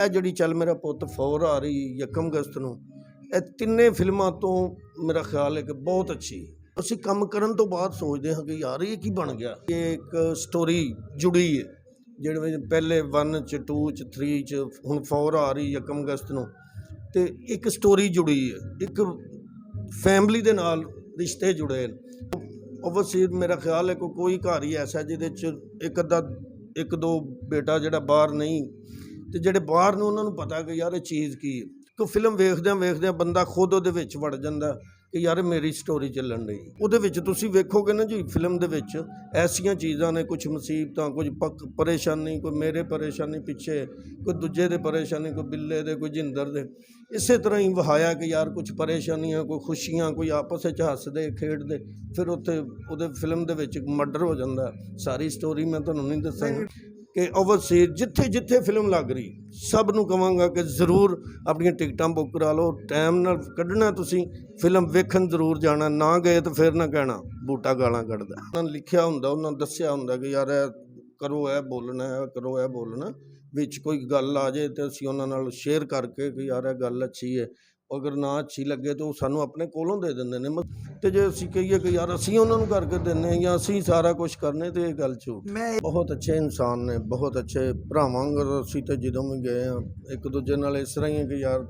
ਇਹ ਜਿਹੜੀ ਚੱਲ ਮੇਰਾ ਪੁੱਤ ਫੌਰ ਆ ਰਹੀ ਯਕਮ ਅਗਸਤ ਨੂੰ, ਇਹ ਤਿੰਨੇ ਫਿਲਮਾਂ ਤੋਂ ਮੇਰਾ ਖਿਆਲ ਹੈ ਕਿ ਬਹੁਤ ਅੱਛੀ। ਅਸੀਂ ਕੰਮ ਕਰਨ ਤੋਂ ਬਾਅਦ ਸੋਚਦੇ ਹਾਂ ਕਿ ਯਾਰ ਇਹ ਕੀ ਬਣ ਗਿਆ। ਇਹ ਇੱਕ ਸਟੋਰੀ ਜੁੜੀ ਹੈ ਜਿਹੜੇ ਵਿੱਚ ਪਹਿਲੇ 1 'ਚ 2 'ਚ 3 'ਚ ਹੁਣ ਫੌਰ ਆ ਰਹੀ ਯਕਮ ਅਗਸਤ ਨੂੰ, ਤੇ ਇੱਕ ਸਟੋਰੀ ਜੁੜੀ ਹੈ, ਇੱਕ ਫੈਮਿਲੀ ਦੇ ਨਾਲ ਰਿਸ਼ਤੇ ਜੁੜੇ ਨੇ। ਓਵਰਸੀਜ਼ ਮੇਰਾ ਖਿਆਲ ਹੈ ਕੋਈ ਘਰ ਹੀ ਐਸਾ ਜਿਹਦੇ 'ਚ ਇੱਕ ਦੋ ਬੇਟਾ ਜਿਹੜਾ ਬਾਹਰ ਨਹੀਂ, ਤੇ ਜਿਹੜੇ ਬਾਹਰ ਨੂੰ ਉਹਨਾਂ ਨੂੰ ਪਤਾ ਕਿ ਯਾਰ ਇਹ ਚੀਜ਼ ਕੀ ਹੈ। ਕਿ ਫਿਲਮ ਵੇਖਦਿਆਂ ਬੰਦਾ ਖੁਦ ਉਹਦੇ ਵਿੱਚ ਵੜ ਜਾਂਦਾ ਕਿ ਯਾਰ ਮੇਰੀ ਸਟੋਰੀ ਚੱਲਣ ਡਈ। ਉਹਦੇ ਵਿੱਚ ਤੁਸੀਂ ਵੇਖੋਗੇ ਨਾ ਜੀ, ਫਿਲਮ ਦੇ ਵਿੱਚ ਐਸੀਆਂ ਚੀਜ਼ਾਂ ਨੇ, ਕੁਝ ਮੁਸੀਬਤਾਂ, ਕੁਝ ਪਰੇਸ਼ਾਨੀ, ਕੋਈ ਮੇਰੇ ਪਰੇਸ਼ਾਨੀ ਪਿੱਛੇ, ਕੋਈ ਦੂਜੇ ਦੇ ਪਰੇਸ਼ਾਨੀ, ਕੋਈ ਬਿੱਲੇ ਦੇ, ਕੋਈ ਜਿੰਦਰ ਦੇ। ਇਸੇ ਤਰ੍ਹਾਂ ਹੀ ਵਹਾਇਆ ਕਿ ਯਾਰ ਕੁਝ ਪਰੇਸ਼ਾਨੀਆਂ, ਕੋਈ ਖੁਸ਼ੀਆਂ, ਕੋਈ ਆਪਸ ਵਿੱਚ ਹੱਸਦੇ ਖੇਡਦੇ। ਫਿਰ ਉੱਥੇ ਉਹਦੇ ਫਿਲਮ ਦੇ ਵਿੱਚ ਮਰਡਰ ਹੋ ਜਾਂਦਾ। ਸਾਰੀ ਸਟੋਰੀ ਮੈਂ ਤੁਹਾਨੂੰ ਨਹੀਂ ਦੱਸਾਂਗਾ ਕਿ ਓਵਰਸੀਜ਼ ਜਿੱਥੇ ਫਿਲਮ ਲੱਗ ਰਹੀ, ਸਭ ਨੂੰ ਕਹਾਂਗਾ ਕਿ ਜ਼ਰੂਰ ਆਪਣੀਆਂ ਟਿਕਟਾਂ ਬੁੱਕ ਕਰਾ ਲਓ। ਟਾਈਮ ਨਾਲ ਕੱਢਣਾ, ਤੁਸੀਂ ਫਿਲਮ ਵੇਖਣ ਜ਼ਰੂਰ ਜਾਣਾ। ਨਾ ਗਏ ਤਾਂ ਫਿਰ ਨਾ ਕਹਿਣਾ ਬੂਟਾ ਗਾਲਾਂ ਕੱਢਦਾ। ਉਹਨਾਂ ਨੇ ਲਿਖਿਆ ਹੁੰਦਾ, ਉਹਨਾਂ ਨੇ ਦੱਸਿਆ ਹੁੰਦਾ ਕਿ ਯਾਰ ਇਹ ਕਰੋ, ਇਹ ਬੋਲਣਾ, ਇਹ ਕਰੋ, ਇਹ ਬੋਲਣਾ। ਵਿੱਚ ਕੋਈ ਗੱਲ ਆ ਜਾਏ ਤਾਂ ਅਸੀਂ ਉਹਨਾਂ ਨਾਲ ਸ਼ੇਅਰ ਕਰਕੇ ਕਿ ਯਾਰ ਇਹ ਗੱਲ ਅੱਛੀ ਹੈ, ਅਗਰ ਨਾ ਅੱਛੀ ਲੱਗੇ ਤਾਂ ਉਹ ਸਾਨੂੰ ਆਪਣੇ ਕੋਲੋਂ ਦੇ ਦਿੰਦੇ ਨੇ। ਤੇ ਜੇ ਅਸੀਂ ਕਹੀਏ ਕਿ ਯਾਰ ਅਸੀਂ ਉਹਨਾਂ ਨੂੰ ਕਰਕੇ ਦਿੰਦੇ ਜਾਂ ਅਸੀਂ ਸਾਰਾ ਕੁਝ ਕਰਨੇ, ਤੇ ਇਹ ਗੱਲ ਝੂਠ। ਬਹੁਤ ਅੱਛੇ ਇਨਸਾਨ ਨੇ, ਬਹੁਤ ਅੱਛੇ ਭਰਾਵਾਂ ਵਾਂਗ। ਅਸੀਂ ਤਾਂ ਜਦੋਂ ਵੀ ਗਏ ਹਾਂ ਇੱਕ ਦੂਜੇ ਨਾਲ ਇਸ ਤਰ੍ਹਾਂ ਹੀ ਹੈ ਕਿ ਯਾਰ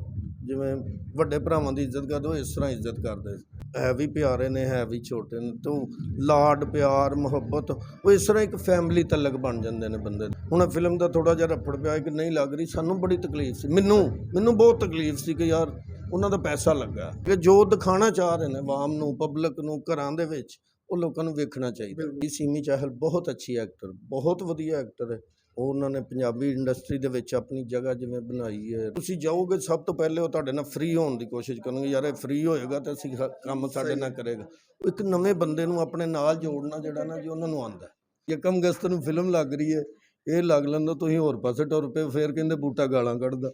ਜਿਵੇਂ ਵੱਡੇ ਭਰਾਵਾਂ ਦੀ ਇੱਜ਼ਤ ਕਰਦੇ ਉਹ ਇਸ ਤਰ੍ਹਾਂ ਇੱਜ਼ਤ ਕਰਦੇ। ਹੈ ਵੀ ਪਿਆਰੇ ਨੇ, ਹੈ ਵੀ ਛੋਟੇ ਨੇ, ਤੋਂ ਲਾਡ ਪਿਆਰ ਮੁਹੱਬਤ ਉਹ ਇਸ ਤਰ੍ਹਾਂ ਇੱਕ ਫੈਮਿਲੀ ਤਲਕ ਬਣ ਜਾਂਦੇ ਨੇ ਬੰਦੇ ਦੇ। ਹੁਣ ਫਿਲਮ ਦਾ ਥੋੜ੍ਹਾ ਜਿਹਾ ਰੱਫੜ ਪਿਆ ਕਿ ਨਹੀਂ ਲੱਗ ਰਹੀ, ਸਾਨੂੰ ਬੜੀ ਤਕਲੀਫ ਸੀ। ਮੈਨੂੰ ਬਹੁਤ ਤਕਲੀਫ ਸੀ ਕਿ ਯਾਰ ਉਹਨਾਂ ਦਾ ਪੈਸਾ ਲੱਗਾ, ਕਿ ਜੋ ਦਿਖਾਣਾ ਚਾਹ ਰਹੇ ਨੇ ਆਵਾਮ ਨੂੰ, ਪਬਲਿਕ ਨੂੰ, ਘਰਾਂ ਦੇ ਵਿੱਚ, ਉਹ ਲੋਕਾਂ ਨੂੰ ਵੇਖਣਾ ਚਾਹੀਦਾ। ਸੀਮੀ ਚਾਹਲ ਬਹੁਤ ਅੱਛੀ ਐਕਟਰ, ਬਹੁਤ ਵਧੀਆ ਐਕਟਰ ਹੈ। ਉਹਨਾਂ ਨੇ ਪੰਜਾਬੀ ਇੰਡਸਟਰੀ ਦੇ ਵਿੱਚ ਆਪਣੀ ਜਗ੍ਹਾ ਜਿਵੇਂ ਬਣਾਈ ਹੈ। ਤੁਸੀਂ ਜਾਓਗੇ ਸਭ ਤੋਂ ਪਹਿਲੇ ਉਹ ਤੁਹਾਡੇ ਨਾਲ ਫ੍ਰੀ ਹੋਣ ਦੀ ਕੋਸ਼ਿਸ਼ ਕਰਨਗੇ। ਯਾਰ ਇਹ ਫ੍ਰੀ ਹੋਏਗਾ ਤਾਂ ਅਸੀਂ ਕੰਮ ਸਾਡੇ ਨਾਲ ਕਰੇਗਾ। ਇੱਕ ਨਵੇਂ ਬੰਦੇ ਨੂੰ ਆਪਣੇ ਨਾਲ ਜੋੜਨਾ ਜਿਹੜਾ ਨਾ ਜੀ ਉਹਨਾਂ ਨੂੰ ਆਉਂਦਾ। ਯਕਮ ਅਗਸਤ ਨੂੰ ਫਿਲਮ ਲੱਗ ਰਹੀ ਹੈ, ਇਹ ਲੱਗ ਲੈਂਦਾ ਤੁਸੀਂ ਹੋਰ ਪਾਸੇ ਟੁਰ ਪਏ, ਫਿਰ ਕਹਿੰਦੇ ਬੂਟਾ ਗਾਲਾਂ ਕੱਢਦਾ।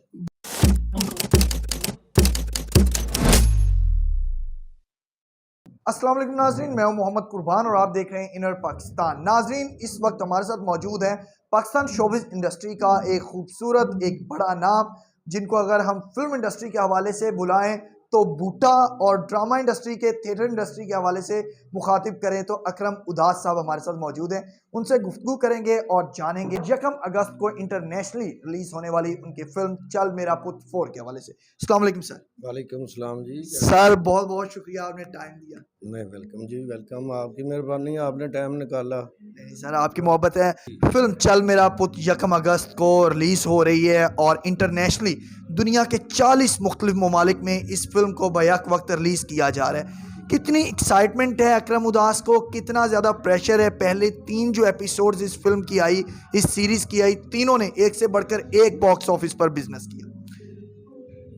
अस्सलाम वालेकुम नाजरीन, मैं हूं मोहम्मद कुर्बान और आप देख रहे हैं इनर पाकिस्तान। नाजरीन, इस वक्त हमारे साथ मौजूद है पाकिस्तान शोबिज़ इंडस्ट्री का एक खूबसूरत, एक बड़ा नाम, जिनको अगर हम फिल्म इंडस्ट्री के हवाले से बुलाएं तो बूटा, और ड्रामा इंडस्ट्री के, थिएटर इंडस्ट्री के हवाले से मुखातिब करें तो अकरम उदास साहब हमारे साथ मौजूद हैं। उनसे गुफ्तगू करेंगे और जानेंगे यकम अगस्त को इंटरनेशनली रिलीज होने वाली उनकी फिल्म चल मेरा पुत 4 के हवाले से। अस्सलाम वालेकुम सर। वालेकुम सलाम जी। सर बहुत बहुत शुक्रिया, आपने टाइम दिया। नहीं, वेलकम जी, वेलकम। आपकी मेहरबानी, आपने टाइम निकाला। नहीं सर, आपकी मोहब्बत है। फिल्म चल मेरा पुत यकम अगस्त को रिलीज हो रही है और इंटरनेशनली दुनिया के 40 मुख्तलिफ ममालिक में इस फिल्म को बैक वक्त रिलीज किया जा रहा है। कितनी एक्साइटमेंट है अकरम उदास को, कितना ज़्यादा प्रेशर है। पहले 3 जो एपिसोड्स इस फिल्म की आई, इस सीरीज़ की आई, तीनों ने एक से बढ़कर एक बॉक्स ऑफिस पर बिजनेस किया।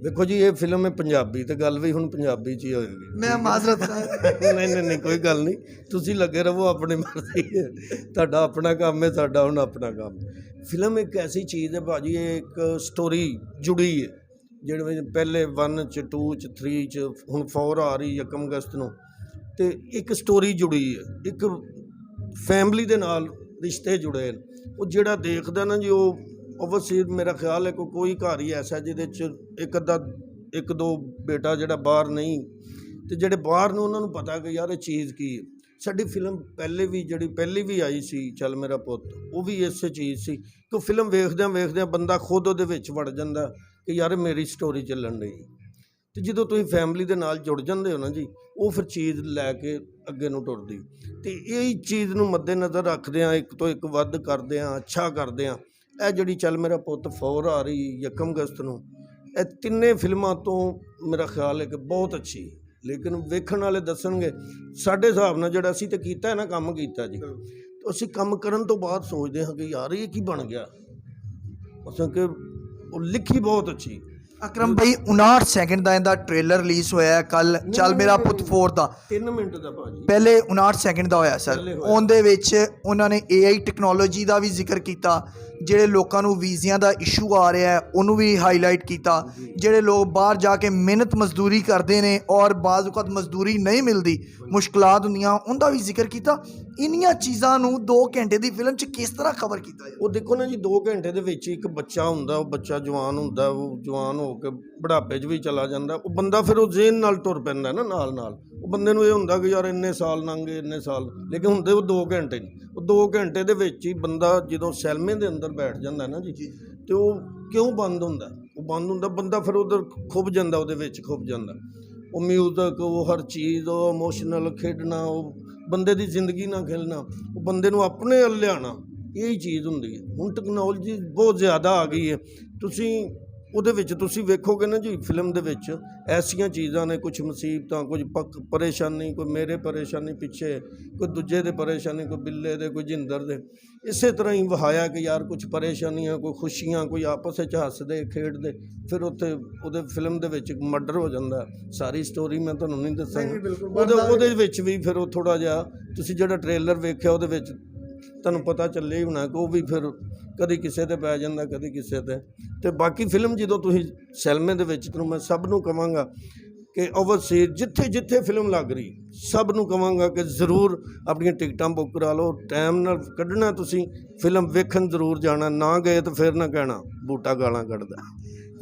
देखो जी, ये फिल्म है पंजाबी, तो गल भी हुण पंजाबी च ही होएगी। मैं माजरत नहीं कोई गल नहीं, तुसी लगे रहो, अपनी मर्जी है, तुहाडा अपना काम है, साडा हुण अपना काम। फिल्म एक ऐसी चीज़ है भाजी, एक स्टोरी जुड़ी है ਜਿਹੜੇ ਪਹਿਲੇ 1 'ਚ 2 'ਚ 3 'ਚ ਹੁਣ ਫੌਰ ਆ ਰਹੀ ਯਕਮ ਅਗਸਤ ਨੂੰ, ਤੇ ਇੱਕ ਸਟੋਰੀ ਜੁੜੀ ਹੈ, ਇੱਕ ਫੈਮਿਲੀ ਦੇ ਨਾਲ ਰਿਸ਼ਤੇ ਜੁੜੇ ਨੇ। ਉਹ ਜਿਹੜਾ ਦੇਖਦਾ ਨਾ ਜੀ, ਉਹ ਓਵਰਸੀਜ਼ ਮੇਰਾ ਖਿਆਲ ਹੈ ਕੋਈ ਘਰ ਹੀ ਐਸਾ ਜਿਹਦੇ 'ਚ ਇੱਕ ਦੋ ਬੇਟਾ ਜਿਹੜਾ ਬਾਹਰ ਨਹੀਂ, ਤੇ ਜਿਹੜੇ ਬਾਹਰ ਨੂੰ ਉਹਨਾਂ ਨੂੰ ਪਤਾ ਕਿ ਯਾਰ ਇਹ ਚੀਜ਼ ਕੀ ਹੈ। ਸਾਡੀ ਫਿਲਮ ਪਹਿਲੀ ਵੀ ਆਈ ਸੀ ਚੱਲ ਮੇਰਾ ਪੁੱਤ, ਉਹ ਵੀ ਇਸੇ ਚੀਜ਼ ਸੀ ਕਿ ਫਿਲਮ ਵੇਖਦਿਆਂ ਬੰਦਾ ਖੁਦ ਉਹਦੇ ਵਿੱਚ ਵੜ ਜਾਂਦਾ ਕਿ ਯਾਰ ਮੇਰੀ ਸਟੋਰੀ ਚੱਲਣ ਡਈ। ਤੇ ਜਦੋਂ ਤੁਸੀਂ ਫੈਮਿਲੀ ਦੇ ਨਾਲ ਜੁੜ ਜਾਂਦੇ ਹੋ ਨਾ ਜੀ, ਉਹ ਫਿਰ ਚੀਜ਼ ਲੈ ਕੇ ਅੱਗੇ ਨੂੰ ਟੁਰਦੀ। ਤੇ ਇਹ ਚੀਜ਼ ਨੂੰ ਮੱਦੇਨਜ਼ਰ ਰੱਖਦੇ ਹਾਂ, ਇੱਕ ਤੋਂ ਇੱਕ ਵੱਧ ਕਰਦੇ ਹਾਂ, ਅੱਛਾ ਕਰਦੇ ਹਾਂ। ਇਹ ਜਿਹੜੀ ਚੱਲ ਮੇਰਾ ਪੁੱਤ ਫੌਰ ਆ ਰਹੀ ਯਕਮ ਅਗਸਤ ਨੂੰ, ਇਹ ਤਿੰਨੇ ਫਿਲਮਾਂ ਤੋਂ ਮੇਰਾ ਖਿਆਲ ਹੈ ਕਿ ਬਹੁਤ ਅੱਛੀ। ਲੇਕਿਨ ਵੇਖਣ ਵਾਲੇ ਦੱਸਣਗੇ ਸਾਡੇ ਹਿਸਾਬ ਨਾਲ ਜਿਹੜਾ ਅਸੀਂ ਤਾਂ ਕੀਤਾ ਹੈ ਨਾ, ਕੰਮ ਕੀਤਾ ਜੀ। ਅਸੀਂ ਕੰਮ ਕਰਨ ਤੋਂ ਬਾਅਦ ਸੋਚਦੇ ਹਾਂ ਕਿ ਯਾਰ ਇਹ ਕੀ ਬਣ ਗਿਆ। ਅਸਾਂ ਕਿ ਉਹ ਲਿਖੀ ਬਹੁਤ ਅੱਛੀ। ਅਕਰਮ ਭਾਈ 59 ਸੈਕਿੰਡ ਦਾ ਇਹਦਾ ਟ੍ਰੇਲਰ ਰਿਲੀਜ਼ ਹੋਇਆ ਕੱਲ, ਚੱਲ ਮੇਰਾ ਪੁੱਤ 4 ਦਾ 3 ਮਿੰਟ ਦਾ ਭਾਜੀ, ਪਹਿਲੇ 59 ਸੈਕਿੰਡ ਦਾ ਹੋਇਆ ਸਰ। ਉਹਦੇ ਵਿੱਚ ਉਹਨਾਂ ਨੇ AI ਟੈਕਨੋਲੋਜੀ ਦਾ ਵੀ ਜ਼ਿਕਰ ਕੀਤਾ, ਜਿਹੜੇ ਲੋਕਾਂ ਨੂੰ ਵੀਜ਼ਿਆਂ ਦਾ ਇਸ਼ੂ ਆ ਰਿਹਾ ਹੈ ਉਹਨੂੰ ਵੀ ਹਾਈਲਾਈਟ ਕੀਤਾ, ਜਿਹੜੇ ਲੋਕ ਬਾਹਰ ਜਾ ਕੇ ਮਿਹਨਤ ਮਜ਼ਦੂਰੀ ਕਰਦੇ ਨੇ ਔਰ ਬਾਜ਼ ਵਕਤ ਮਜ਼ਦੂਰੀ ਨਹੀਂ ਮਿਲਦੀ, ਮੁਸ਼ਕਲਾਤ ਹੁੰਦੀਆਂ, ਉਹਦਾ ਵੀ ਜ਼ਿਕਰ ਕੀਤਾ। ਇੰਨੀਆਂ ਚੀਜ਼ਾਂ ਨੂੰ 2 ਘੰਟੇ ਦੀ ਫਿਲਮ 'ਚ ਕਿਸ ਤਰ੍ਹਾਂ ਕਵਰ ਕੀਤਾ ਉਹ ਦੇਖੋ ਨਾ ਜੀ, 2 ਘੰਟੇ ਦੇ ਵਿੱਚ ਇੱਕ ਬੱਚਾ ਹੁੰਦਾ, ਉਹ ਬੱਚਾ ਜਵਾਨ ਹੁੰਦਾ, ਉਹ ਜਵਾਨ ਹੋ ਕੇ ਬੁਢਾਪੇ 'ਚ ਵੀ ਚਲਾ ਜਾਂਦਾ, ਉਹ ਬੰਦਾ ਫਿਰ ਉਹ ਜ਼ੇਨ ਨਾਲ ਤੁਰ ਪੈਂਦਾ ਨਾ ਨਾਲ ਨਾਲ। ਉਹ ਬੰਦੇ ਨੂੰ ਇਹ ਹੁੰਦਾ ਕਿ ਯਾਰ ਇੰਨੇ ਸਾਲ ਲੰਘ ਗਏ, ਇੰਨੇ ਸਾਲ, ਲੇਕਿਨ ਹੁੰਦੇ ਉਹ 2 ਘੰਟੇ ਨਹੀਂ। ਉਹ 2 ਘੰਟੇ ਦੇ ਵਿੱਚ ਹੀ ਬੰਦਾ ਜਦੋਂ ਸੈਲਮੇ ਦੇ ਅੰਦਰ ਬੈਠ ਜਾਂਦਾ ਨਾ ਜੀ, ਤੇ ਉਹ ਕਿਉਂ ਬੰਦ ਹੁੰਦਾ? ਉਹ ਬੰਦ ਹੁੰਦਾ, ਬੰਦਾ ਫਿਰ ਉਧਰ ਖੁੱਭ ਜਾਂਦਾ, ਉਹਦੇ ਵਿੱਚ ਖੁੱਭ ਜਾਂਦਾ। ਉਹ ਮਿਊਜ਼ਿਕ, ਉਹ ਹਰ ਚੀਜ਼, ਉਹ ਇਮੋਸ਼ਨਲ ਖੇਡਣਾ, ਉਹ ਬੰਦੇ ਦੀ ਜ਼ਿੰਦਗੀ ਨਾਲ ਖੇਲਣਾ, ਉਹ ਬੰਦੇ ਨੂੰ ਆਪਣੇ ਵੱਲ ਲਿਆਉਣਾ, ਇਹ ਹੀ ਚੀਜ਼ ਹੁੰਦੀ ਹੈ। ਹੁਣ ਟੈਕਨੋਲੋਜੀ ਬਹੁਤ ਜ਼ਿਆਦਾ ਆ ਗਈ ਹੈ, ਤੁਸੀਂ ਉਹਦੇ ਵਿੱਚ ਤੁਸੀਂ ਵੇਖੋਗੇ ਨਾ ਜੀ, ਫਿਲਮ ਦੇ ਵਿੱਚ ਐਸੀਆਂ ਚੀਜ਼ਾਂ ਨੇ, ਕੁਝ ਮੁਸੀਬਤਾਂ, ਕੁਝ ਪਰੇਸ਼ਾਨੀ, ਕੋਈ ਮੇਰੇ ਪਰੇਸ਼ਾਨੀ ਪਿੱਛੇ, ਕੋਈ ਦੂਜੇ ਦੇ ਪਰੇਸ਼ਾਨੀ, ਕੋਈ ਬਿੱਲੇ ਦੇ, ਕੋਈ ਜਿੰਦਰ ਦੇ, ਇਸੇ ਤਰ੍ਹਾਂ ਹੀ ਵਹਾਇਆ ਕਿ ਯਾਰ ਕੁਝ ਪਰੇਸ਼ਾਨੀਆਂ, ਕੋਈ ਖੁਸ਼ੀਆਂ, ਕੋਈ ਆਪਸ ਵਿੱਚ ਹੱਸਦੇ ਖੇਡਦੇ, ਫਿਰ ਉੱਥੇ ਉਹਦੇ ਫਿਲਮ ਦੇ ਵਿੱਚ ਮਰਡਰ ਹੋ ਜਾਂਦਾ। ਸਾਰੀ ਸਟੋਰੀ ਮੈਂ ਤੁਹਾਨੂੰ ਨਹੀਂ ਦੱਸਾਂਗਾ, ਉਹਦੇ ਵਿੱਚ ਵੀ ਫਿਰ ਉਹ ਥੋੜ੍ਹਾ ਜਿਹਾ, ਤੁਸੀਂ ਜਿਹੜਾ ਟ੍ਰੇਲਰ ਵੇਖਿਆ ਉਹਦੇ ਵਿੱਚ ਤੁਹਾਨੂੰ ਪਤਾ ਚੱਲੇ ਹੀ ਹੋਣਾ ਕਿ ਉਹ ਵੀ ਫਿਰ ਕਦੀ ਕਿਸੇ 'ਤੇ ਪੈ ਜਾਂਦਾ, ਕਦੀ ਕਿਸੇ 'ਤੇ। ਅਤੇ ਬਾਕੀ ਫਿਲਮ ਜਦੋਂ ਤੁਸੀਂ ਸੈਲਮੇ ਦੇ ਵਿੱਚ, ਤੁਹਾਨੂੰ ਮੈਂ ਸਭ ਨੂੰ ਕਹਾਂਗਾ ਕਿ ਓਵਰਸੀਜ਼ ਜਿੱਥੇ ਜਿੱਥੇ ਫਿਲਮ ਲੱਗ ਰਹੀ, ਸਭ ਨੂੰ ਕਹਾਂਗਾ ਕਿ ਜ਼ਰੂਰ ਆਪਣੀਆਂ ਟਿਕਟਾਂ ਬੁੱਕ ਕਰਾ ਲਓ, ਟਾਈਮ ਨਾਲ ਕੱਢਣਾ, ਤੁਸੀਂ ਫਿਲਮ ਵੇਖਣ ਜ਼ਰੂਰ ਜਾਣਾ, ਨਾ ਗਏ ਤਾਂ ਫਿਰ ਨਾ ਕਹਿਣਾ ਬੂਟਾ ਗਾਲਾਂ ਕੱਢਦਾ।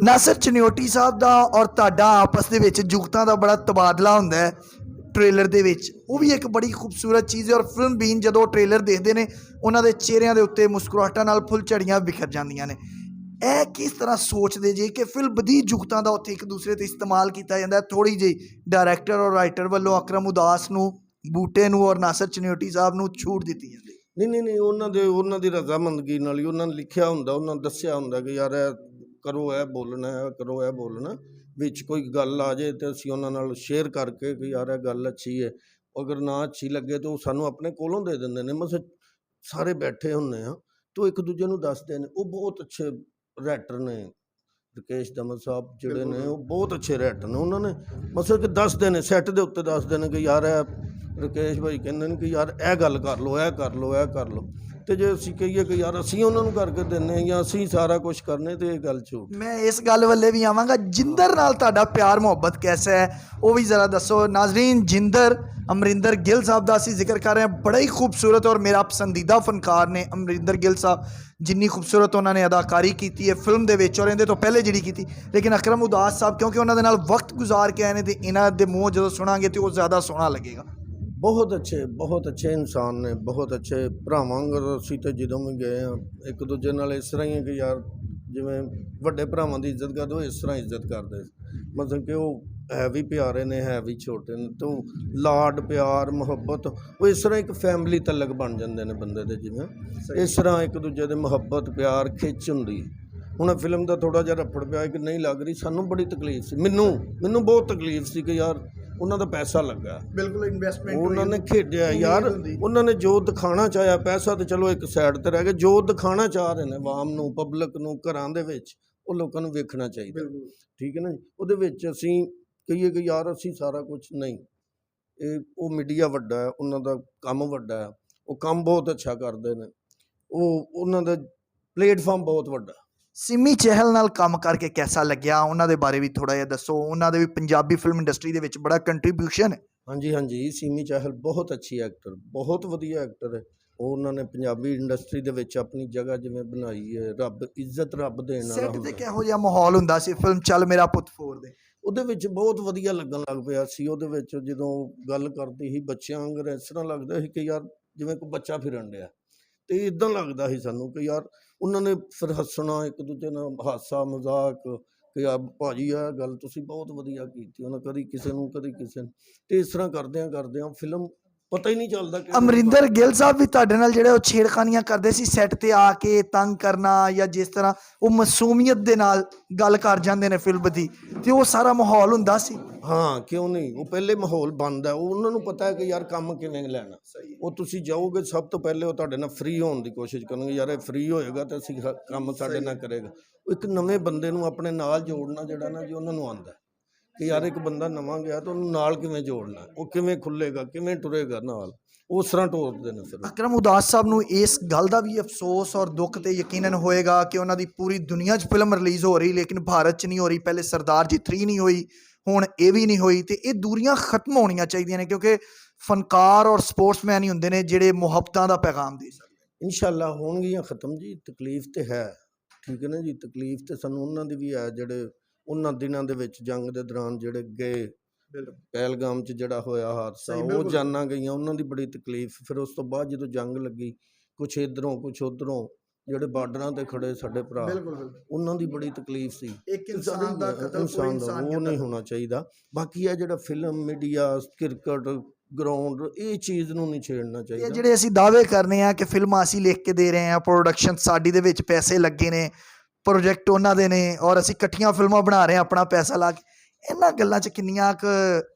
ਨਾਸਰ ਚਨਿਓਟੀ ਸਾਹਿਬ ਦਾ ਔਰ ਤੁਹਾਡਾ ਆਪਸ ਦੇ ਵਿੱਚ ਜੁਗਤਾਂ ਦਾ ਬੜਾ ਤਬਾਦਲਾ ਹੁੰਦਾ ਹੈ ਟ੍ਰੇਲਰ ਦੇ ਵਿੱਚ, ਉਹ ਵੀ ਇੱਕ ਬੜੀ ਖੂਬਸੂਰਤ ਚੀਜ਼ ਹੈ। ਔਰ ਫਿਲਮ ਬੀਨ ਜਦੋਂ ਟ੍ਰੇਲਰ ਦੇਖਦੇ ਨੇ, ਉਹਨਾਂ ਦੇ ਚਿਹਰਿਆਂ ਦੇ ਉੱਤੇ ਮੁਸਕਰਾਹਟਾਂ ਨਾਲ ਫੁੱਲ ਝੜੀਆਂ ਬਿਖਰ ਜਾਂਦੀਆਂ ਨੇ। ਇਹ ਕਿਸ ਤਰ੍ਹਾਂ ਸੋਚਦੇ ਜੇ ਕਿ ਫਿਲਮ ਦੀ ਜੁਗਤਾਂ ਦਾ ਉੱਥੇ ਇੱਕ ਦੂਸਰੇ 'ਤੇ ਇਸਤੇਮਾਲ ਕੀਤਾ ਜਾਂਦਾ? ਥੋੜ੍ਹੀ ਜਿਹੀ ਡਾਇਰੈਕਟਰ ਔਰ ਰਾਈਟਰ ਵੱਲੋਂ ਅਕਰਮ ਉਦਾਸ ਨੂੰ, ਬੂਟੇ ਨੂੰ ਔਰ ਨਾਸਰ ਚਨਿਓਟੀ ਸਾਹਿਬ ਨੂੰ ਛੂਟ ਦਿੱਤੀ ਜਾਂਦੀ? ਨਹੀਂ, ਉਹਨਾਂ ਦੀ ਰਜ਼ਾਮੰਦਗੀ ਨਾਲ ਹੀ ਉਹਨਾਂ ਨੇ ਲਿਖਿਆ ਹੁੰਦਾ, ਉਹਨਾਂ ਨੇ ਦੱਸਿਆ ਹੁੰਦਾ ਕਿ ਯਾਰ ਇਹ ਕਰੋ, ਇਹ ਬੋਲਣਾ, ਇਹ ਕਰੋ, ਇਹ ਬੋਲਣਾ। ਵਿੱਚ ਕੋਈ ਗੱਲ ਆ ਜਾਏ ਤਾਂ ਅਸੀਂ ਉਹਨਾਂ ਨਾਲ ਸ਼ੇਅਰ ਕਰਕੇ ਕਿ ਯਾਰ ਇਹ ਗੱਲ ਅੱਛੀ ਹੈ, ਅਗਰ ਨਾ ਅੱਛੀ ਲੱਗੇ ਤਾਂ ਉਹ ਸਾਨੂੰ ਆਪਣੇ ਕੋਲੋਂ ਦੇ ਦਿੰਦੇ ਨੇ। ਮਤਲਬ ਸਾਰੇ ਬੈਠੇ ਹੁੰਦੇ ਆ ਤਾਂ ਇੱਕ ਦੂਜੇ ਨੂੰ ਦੱਸਦੇ ਨੇ। ਉਹ ਬਹੁਤ ਅੱਛੇ ਰਾਈਟਰ ਨੇ, ਰਕੇਸ਼ ਦਮਨ ਸਾਹਿਬ ਜਿਹੜੇ ਨੇ, ਉਹ ਬਹੁਤ ਅੱਛੇ ਰਾਈਟਰ ਨੇ। ਉਹਨਾਂ ਨੇ ਮਤਲਬ ਕਿ ਦੱਸਦੇ ਨੇ, ਸੈੱਟ ਦੇ ਉੱਤੇ ਦੱਸਦੇ ਨੇ ਕਿ ਯਾਰ ਇਹ ਰਕੇਸ਼ ਭਾਈ ਕਹਿੰਦੇ ਨੇ ਕਿ ਯਾਰ ਇਹ ਗੱਲ ਕਰ ਲਓ, ਇਹ ਕਰ ਲਓ, ਇਹ ਕਰ ਲਓ। ਤੇ ਜੇ ਅਸੀਂ ਕਹੀਏ ਕਿ ਯਾਰ ਅਸੀਂ ਉਹਨਾਂ ਨੂੰ ਕਰਕੇ ਦਿੰਦੇ ਜਾਂ ਅਸੀਂ ਸਾਰਾ ਕੁਝ ਕਰਨੇ, ਤੇ ਇਹ ਗੱਲ ਝੂਠ। ਮੈਂ ਇਸ ਗੱਲ ਵੱਲੇ ਵੀ ਆਵਾਂਗਾ, ਜਿੰਦਰ ਨਾਲ ਤੁਹਾਡਾ ਪਿਆਰ ਮੁਹੱਬਤ ਕੈਸਾ ਹੈ ਉਹ ਵੀ ਜ਼ਰਾ ਦੱਸੋ। ਨਾਜ਼ਰੀਨ, ਜਿੰਦਰ ਅਮਰਿੰਦਰ ਗਿੱਲ ਸਾਹਿਬ ਦਾ ਅਸੀਂ ਜ਼ਿਕਰ ਕਰ ਰਹੇ ਹਾਂ, ਬੜਾ ਹੀ ਖੂਬਸੂਰਤ ਔਰ ਮੇਰਾ ਪਸੰਦੀਦਾ ਫਨਕਾਰ ਨੇ ਅਮਰਿੰਦਰ ਗਿੱਲ ਸਾਹਿਬ। ਜਿੰਨੀ ਖੂਬਸੂਰਤ ਉਹਨਾਂ ਨੇ ਅਦਾਕਾਰੀ ਕੀਤੀ ਹੈ ਫਿਲਮ ਦੇ ਵਿੱਚ, ਔਰ ਇਹਦੇ ਤੋਂ ਪਹਿਲੇ ਜਿਹੜੀ ਕੀਤੀ, ਲੇਕਿਨ ਅਕਰਮ ਉਦਾਸ ਸਾਹਿਬ ਕਿਉਂਕਿ ਉਹਨਾਂ ਦੇ ਨਾਲ ਵਕਤ ਗੁਜ਼ਾਰ ਕੇ ਆਏ ਨੇ, ਤੇ ਇਹਨਾਂ ਦੇ ਮੂੰਹ ਜਦੋਂ ਸੁਣਾਂਗੇ ਤੇ ਉਹ ਜ਼ਿਆਦਾ ਸੋਹਣਾ ਲੱਗੇਗਾ। ਬਹੁਤ ਅੱਛੇ ਇਨਸਾਨ ਨੇ, ਬਹੁਤ ਅੱਛੇ ਭਰਾਵਾਂ ਵਾਂਗ। ਅਸੀਂ ਤਾਂ ਜਦੋਂ ਵੀ ਗਏ ਹਾਂ ਇੱਕ ਦੂਜੇ ਨਾਲ ਇਸ ਤਰ੍ਹਾਂ ਹੀ ਹੈ ਕਿ ਯਾਰ ਜਿਵੇਂ ਵੱਡੇ ਭਰਾਵਾਂ ਦੀ ਇੱਜ਼ਤ ਕਰਦੇ, ਉਹ ਇਸ ਤਰ੍ਹਾਂ ਇੱਜ਼ਤ ਕਰਦੇ। ਮਤਲਬ ਕਿ ਉਹ ਹੈ ਵੀ ਪਿਆਰੇ ਨੇ, ਹੈ ਵੀ ਛੋਟੇ ਨੇ, ਤੋਂ ਲਾਡ ਪਿਆਰ ਮੁਹੱਬਤ, ਉਹ ਇਸ ਤਰ੍ਹਾਂ ਇੱਕ ਫੈਮਿਲੀ ਤਲਕ ਬਣ ਜਾਂਦੇ ਨੇ ਬੰਦੇ ਦੇ। ਜਿਵੇਂ ਇਸ ਤਰ੍ਹਾਂ ਇੱਕ ਦੂਜੇ ਦੇ ਮੁਹੱਬਤ ਪਿਆਰ ਖਿੱਚ ਹੁੰਦੀ। ਹੁਣ ਫਿਲਮ ਦਾ ਥੋੜ੍ਹਾ ਜਿਹਾ ਰੱਫੜ ਪਿਆ ਕਿ ਨਹੀਂ ਲੱਗ ਰਹੀ, ਸਾਨੂੰ ਬੜੀ ਤਕਲੀਫ ਸੀ, ਮੈਨੂੰ ਬਹੁਤ ਤਕਲੀਫ ਸੀ ਕਿ ਯਾਰ ਉਹਨਾਂ ਦਾ ਪੈਸਾ ਲੱਗਾ, ਬਿਲਕੁਲ ਇਨਵੈਸਟਮੈਂਟ ਉਹਨਾਂ ਨੇ ਖੇਡਿਆ ਯਾਰ, ਉਹਨਾਂ ਨੇ ਜੋ ਦਿਖਾਉਣਾ ਚਾਹਿਆ, ਪੈਸਾ ਤਾਂ ਚਲੋ ਇੱਕ ਸਾਈਡ 'ਤੇ ਰਹਿ ਗਿਆ, ਜੋ ਦਿਖਾਉਣਾ ਚਾਹ ਰਹੇ ਨੇ ਆਵਾਮ ਨੂੰ, ਪਬਲਿਕ ਨੂੰ, ਘਰਾਂ ਦੇ ਵਿੱਚ, ਉਹ ਲੋਕਾਂ ਨੂੰ ਵੇਖਣਾ ਚਾਹੀਦਾ। ਠੀਕ ਹੈ ਨਾ ਜੀ। ਉਹਦੇ ਵਿੱਚ ਅਸੀਂ ਕਹੀਏ ਕਿ ਯਾਰ ਅਸੀਂ ਸਾਰਾ ਕੁਝ ਨਹੀਂ, ਇਹ ਉਹ ਮੀਡੀਆ ਵੱਡਾ ਹੈ, ਉਹਨਾਂ ਦਾ ਕੰਮ ਵੱਡਾ ਹੈ, ਉਹ ਕੰਮ ਬਹੁਤ ਅੱਛਾ ਕਰਦੇ ਨੇ, ਉਹਨਾਂ ਦਾ ਪਲੇਟਫਾਰਮ ਬਹੁਤ ਵੱਡਾ। ਸਿਮੀ ਚਹਿਲ ਨਾਲ ਕੰਮ ਕਰਕੇ ਕੈਸਾ ਲੱਗਿਆ, ਉਹਨਾਂ ਦੇ ਬਾਰੇ ਵੀ ਥੋੜ੍ਹਾ ਜਿਹਾ ਦੱਸੋ। ਉਹਨਾਂ ਦੇ ਵੀ ਪੰਜਾਬੀ ਫਿਲਮ ਇੰਡਸਟਰੀ ਦੇ ਵਿੱਚ ਬੜਾ ਕੰਟਰੀਬਿਊਸ਼ਨ ਹੈ। ਹਾਂਜੀ, ਸਿਮੀ ਚਹਿਲ ਬਹੁਤ ਅੱਛੀ ਐਕਟਰ, ਬਹੁਤ ਵਧੀਆ ਐਕਟਰ ਹੈ। ਉਹਨਾਂ ਨੇ ਪੰਜਾਬੀ ਇੰਡਸਟਰੀ ਦੇ ਵਿੱਚ ਆਪਣੀ ਜਗ੍ਹਾ ਜਿਵੇਂ ਬਣਾਈ ਹੈ, ਰੱਬ ਇੱਜ਼ਤ ਰੱਬ ਦੇਣ ਵਾਲਾ ਸੈੱਟ ਤੇ ਕਿਹੋ ਜਿਹਾ ਮਾਹੌਲ ਹੁੰਦਾ ਸੀ ਫਿਲਮ ਚੱਲ ਮੇਰਾ ਪੁੱਤ 4 ਦੇ? ਉਹਦੇ ਵਿੱਚ ਬਹੁਤ ਵਧੀਆ ਲੱਗਣ ਲੱਗ ਪਿਆ ਸੀ। ਉਹਦੇ ਵਿੱਚ ਜਦੋਂ ਗੱਲ ਕਰਦੀ ਸੀ ਬੱਚਿਆਂ ਵਾਂਗ, ਇਸ ਤਰ੍ਹਾਂ ਲੱਗਦਾ ਸੀ ਕਿ ਯਾਰ ਜਿਵੇਂ ਕੋਈ ਬੱਚਾ ਫਿਰਨ ਡਿਆ, ਅਤੇ ਇੱਦਾਂ ਲੱਗਦਾ ਸੀ ਸਾਨੂੰ ਕਿ ਯਾਰ ਉਹਨਾਂ ਨੇ ਫਿਰ ਹੱਸਣਾ, ਇੱਕ ਦੂਜੇ ਨਾਲ ਹਾਸਾ ਮਜ਼ਾਕ ਕਿ ਆ ਭਾਜੀ ਇਹ ਗੱਲ ਤੁਸੀਂ ਬਹੁਤ ਵਧੀਆ ਕੀਤੀ। ਉਹਨਾਂ ਕਦੀ ਕਿਸੇ ਨੂੰ, ਕਦੀ ਕਿਸੇ ਨੂੰ, ਅਤੇ ਇਸ ਤਰ੍ਹਾਂ ਕਰਦਿਆਂ ਫਿਲਮ ਪਤਾ ਹੀ ਨਹੀਂ ਚੱਲਦਾ ਕਿ ਅਮਰਿੰਦਰ ਗਿੱਲ ਸਾਹਿਬ ਵੀ ਤੁਹਾਡੇ ਨਾਲ ਜਿਹੜੇ ਉਹ ਛੇੜਖਾਨੀਆਂ ਕਰਦੇ ਸੀ ਸੈੱਟ ਤੇ ਆ ਕੇ, ਤੰਗ ਕਰਨਾ, ਜਾਂ ਜਿਸ ਤਰ੍ਹਾਂ ਉਹ ਮਾਸੂਮੀਅਤ ਦੇ ਨਾਲ ਗੱਲ ਕਰ ਜਾਂਦੇ ਨੇ ਫਿਲਮ ਦੀ, ਤੇ ਉਹ ਸਾਰਾ ਮਾਹੌਲ ਹੁੰਦਾ ਸੀ? ਹਾਂ, ਕਿਉਂ ਨਹੀਂ, ਉਹ ਪਹਿਲੇ ਮਾਹੌਲ ਬਣਦਾ, ਉਹਨਾਂ ਨੂੰ ਪਤਾ ਹੈ ਕਿ ਯਾਰ ਕੰਮ ਕਿਵੇਂ ਲੈਣਾ। ਉਹ ਤੁਸੀਂ ਜਾਓਗੇ ਸਭ ਤੋਂ ਪਹਿਲੇ ਉਹ ਤੁਹਾਡੇ ਨਾਲ ਫ੍ਰੀ ਹੋਣ ਦੀ ਕੋਸ਼ਿਸ਼ ਕਰਨਗੇ, ਯਾਰ ਇਹ ਫ੍ਰੀ ਹੋਏਗਾ ਤਾਂ ਅਸੀਂ ਕੰਮ ਸਾਡੇ ਨਾਲ ਕਰੇਗਾ। ਉਹ ਇੱਕ ਨਵੇਂ ਬੰਦੇ ਨੂੰ ਆਪਣੇ ਨਾਲ ਜੋੜਨਾ ਜਿਹੜਾ ਨਾ ਜੀ ਉਹਨਾਂ ਨੂੰ ਆਉਂਦਾ ਕਿ ਯਾਰ ਇੱਕ ਬੰਦਾ ਨਵਾਂ ਗਿਆ ਤਾਂ ਉਹਨੂੰ ਨਾਲ ਕਿਵੇਂ ਜੋੜਨਾ, ਉਹ ਕਿਵੇਂ ਖੁੱਲ੍ਹੇਗਾ, ਕਿਵੇਂ ਟੁਰੇਗਾ ਨਾਲ। ਉਸ ਤਰ੍ਹਾਂ ਤੋਰਦੇ ਨੇ ਫਿਰ। ਅਕਰਮ ਉਦਾਸ ਸਾਹਿਬ ਨੂੰ ਇਸ ਗੱਲ ਦਾ ਵੀ ਅਫਸੋਸ ਔਰ ਦੁੱਖ ਤੇ ਯਕੀਨਨ ਹੋਏਗਾ ਕਿ ਉਹਨਾਂ ਦੀ ਪੂਰੀ ਦੁਨੀਆ 'ਚ ਫਿਲਮ ਰਿਲੀਜ਼ ਹੋ ਰਹੀ ਲੇਕਿਨ ਭਾਰਤ 'ਚ ਨਹੀਂ ਹੋ ਰਹੀ। ਪਹਿਲੇ ਸਰਦਾਰ ਜੀ 3 ਨਹੀਂ ਹੋਈ, ਹੁਣ ਇਹ ਵੀ ਨਹੀਂ ਹੋਈ, ਤੇ ਇਹ ਦੂਰੀਆਂ ਖਤਮ ਹੋਣੀਆਂ ਚਾਹੀਦੀਆਂ ਨੇ ਕਿਉਂਕਿ ਫਨਕਾਰ ਔਰ ਸਪੋਰਟਸਮੈਨ ਹੀ ਹੁੰਦੇ ਨੇ ਜਿਹੜੇ ਮੁਹੱਬਤਾਂ ਦਾ ਪੈਗਾਮ ਦੇ ਸਕਦੇ। ਇਨਸ਼ਾਅੱਲਾ ਹੋਣਗੀਆਂ ਖਤਮ ਜੀ। ਤਕਲੀਫ ਤੇ ਹੈ, ਠੀਕ ਹੈ ਨਾ ਜੀ, ਤਕਲੀਫ ਤੇ ਸਾਨੂੰ ਉਹਨਾਂ ਦੀ ਵੀ ਹੈ ਜਿਹੜੇ ਉਹਨਾਂ ਦਿਨਾਂ ਦੇ ਵਿੱਚ ਜੰਗ ਦੇ ਦੌਰਾਨ ਜਿਹੜੇ ਗਏ, ਪਹਿਲਗਾਮ 'ਚ ਜਿਹੜਾ ਹੋਇਆ ਹਾਦਸਾ, ਉਹ ਜਾਨਾਂ ਗਈਆਂ, ਉਹਨਾਂ ਦੀ ਬੜੀ ਤਕਲੀਫ। ਫਿਰ ਉਸ ਤੋਂ ਬਾਅਦ ਜਦੋਂ ਜੰਗ ਲੱਗੀ, ਕੁਛ ਇੱਧਰੋਂ ਕੁਛ ਉੱਧਰੋਂ, ਜਿਹੜੇ ਬਾਰਡਰਾਂ ਤੇ ਖੜੇ ਸਾਡੇ ਭਰਾ, ਉਹਨਾਂ ਦੀ ਬੜੀ ਤਕਲੀਫ ਸੀ। ਇੱਕ ਇਨਸਾਨ ਦਾ ਕਤਲ ਕੋਈ ਇਨਸਾਨ ਉਹ ਨਹੀਂ ਹੋਣਾ ਚਾਹੀਦਾ। ਬਾਕੀ ਇਹ ਜਿਹੜਾ ਫਿਲਮ, ਮੀਡੀਆ, ਕ੍ਰਿਕਟ ਗਰਾਊਂਡ, ਇਹ ਚੀਜ਼ ਨੂੰ ਨਹੀਂ ਛੇੜਨਾ ਚਾਹੀਦਾ। ਜਿਹੜੇ ਅਸੀਂ ਦਾਅਵੇ ਕਰਨੇ ਆ ਕਿ ਫਿਲਮਾਂ ਅਸੀਂ ਲਿਖ ਕੇ ਦੇ ਰਹੇ ਹਾਂ, ਪ੍ਰੋਡਕਸ਼ਨ ਸਾਡੀ ਦੇ ਵਿੱਚ ਪੈਸੇ ਲੱਗੇ ਨੇ, ਪ੍ਰੋਜੈਕਟ ਉਹਨਾਂ ਦੇ ਨੇ ਔਰ ਅਸੀਂ ਇਕੱਠੀਆਂ ਫਿਲਮਾਂ ਬਣਾ ਰਹੇ ਹਾਂ ਆਪਣਾ ਪੈਸਾ ਲਾ ਕੇ, ਇਹਨਾਂ ਗੱਲਾਂ 'ਚ ਕਿੰਨੀਆਂ ਕੁ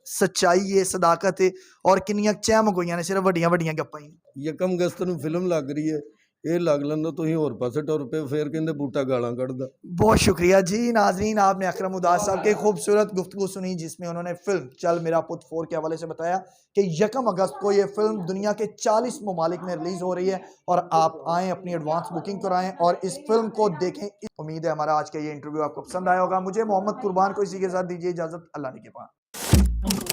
ਸੱਚਾਈ ਹੈ, ਸਦਾਕਤ ਹੈ ਔਰ ਕਿੰਨੀਆਂ ਚਹਿਮ ਗੋਈਆਂ ਨੇ ਸਿਰਫ ਵੱਡੀਆਂ ਵੱਡੀਆਂ ਗੱਪਾਂ ਹੀ। 1 ਅਗਸਤ ਨੂੰ ਫਿਲਮ ਲੱਗ ਰਹੀ ਹੈ, ਇਹ ਲੱਗ ਲੈਂਦਾ ਤੁਸੀਂ ਹੋਰ ਪਾਸੇ ਟੁਰ ਪਏ, ਫਿਰ ਕਹਿੰਦੇ ਬੂਟਾ ਗਾਲਾਂ ਕੱਢਦਾ। बहुत शुक्रिया जी नाजरीन, आपने अकरम उदास साहब की खूबसूरत गुफ्तगू सुनी जिसमें उन्होंने फिल्म चल मेरा पुत 4 के हवाले से बताया कि 1 अगस्त को ये फिल्म दुनिया के 40 ममालिक में रिलीज़ हो रही है और आप आएँ, अपनी एडवांस बुकिंग कराएँ और इस फिल्म को देखें। उम्मीद है हमारा आज का ये इंटरव्यू आपको पसंद आया होगा। मुझे मोहम्मद कुर्बान को इसी के साथ दीजिए इजाज़त। अल्लाह ने के पास।